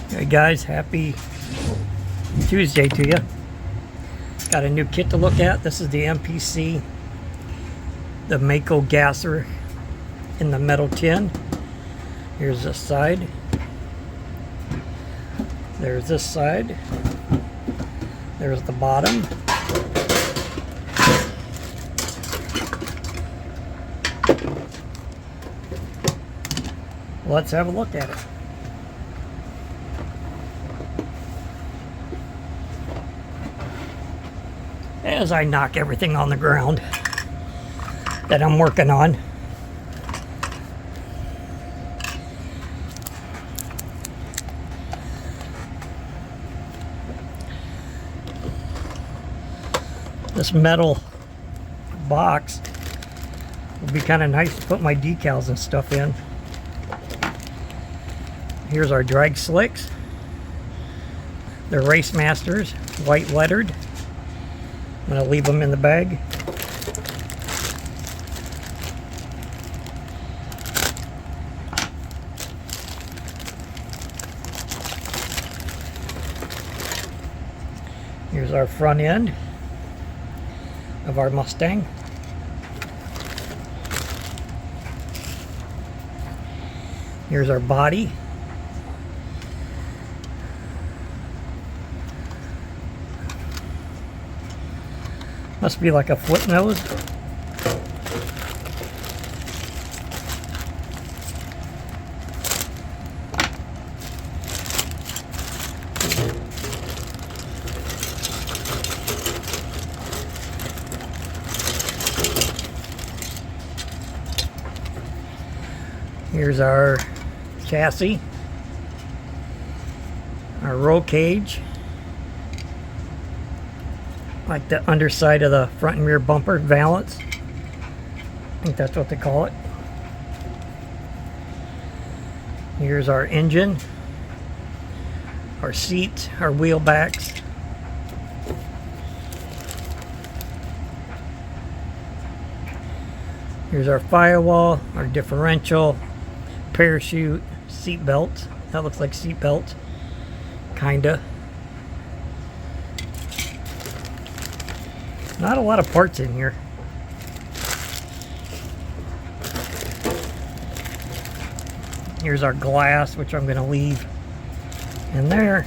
Hey guys, happy Tuesday to you. Got a new kit to look at. This is the Mpc, the Mako gasser in the metal tin. Here's this side. There's this side. There's the bottom. Let's have a look at it. As I knock everything on the ground that I'm working on. This metal box would be kind of nice to put my decals and stuff in. Here's our drag slicks. They're Race Masters, white lettered. I'm going to leave them in the bag. Here's our front end of our Mustang. Here's our body. Must be like a flip nose. Here's our chassis, our roll cage, like the underside of the front and rear bumper valance. I think that's what they call it. Here's our engine, our seats, our wheel backs. Here's our firewall, our differential, parachute, seat belt. That looks like seat belt, kinda. Not a lot of parts in here. Here's our glass, which I'm going to leave in there.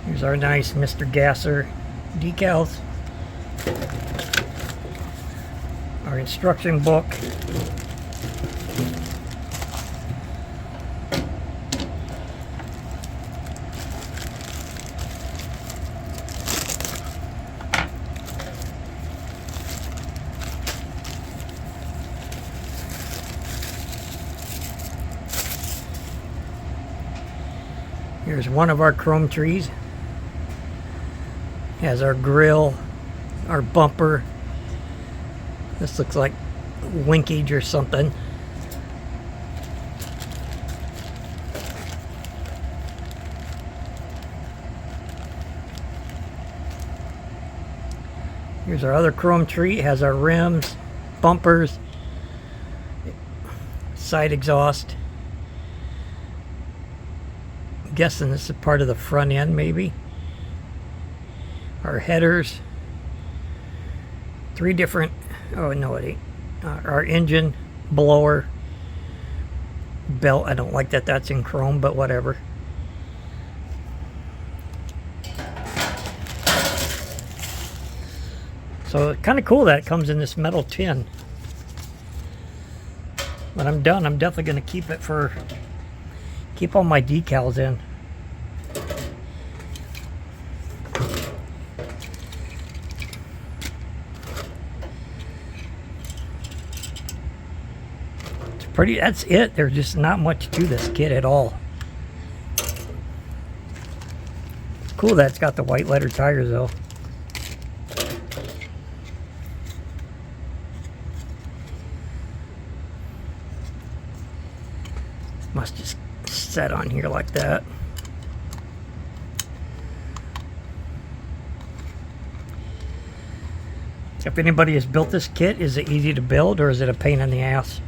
Here's our nice Mr. Gasser decals. Our instruction book. Here's one of our chrome trees. Has our grill, our bumper. This looks like linkage or something. Here's our other chrome tree. It has our rims, bumpers, side exhaust. I'm guessing this is part of the front end, maybe. Our headers. 3 different. Oh no, it ain't. Our engine, blower, belt. I don't like that that's in chrome, but whatever. So kind of cool that it comes in this metal tin. When I'm done, I'm definitely going to keep all my decals in. Pretty, that's it. There's just not much to this kit at all. It's cool that it's got the white letter tires though. Must just set on here like that. If anybody has built this kit, is it easy to build or is it a pain in the ass?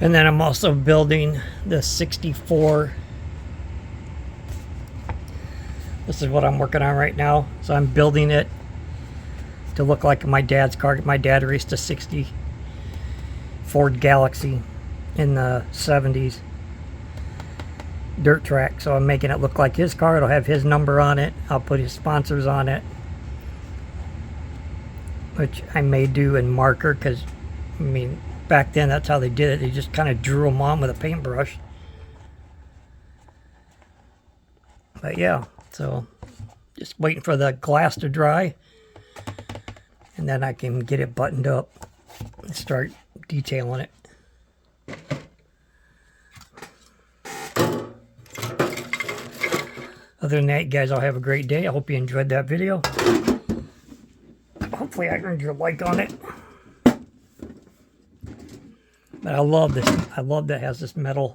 And then I'm also building the 64. This is what I'm working on right now. So I'm building it to look like my dad's car. My dad raced a 60 Ford Galaxy in the 70s dirt track. So I'm making it look like his car. It'll have his number on it. I'll put his sponsors on it, which I may do in marker because, I mean, back then that's how they did it. They just kind of drew them on with a paintbrush. But yeah, so just waiting for the glass to dry, and then I can get it buttoned up and start detailing it. Other than that, you guys all have a great day. I hope you enjoyed that video. Hopefully I earned your like on it. But I love this. I love that it has this metal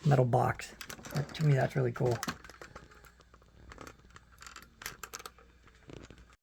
box. To me, that's really cool.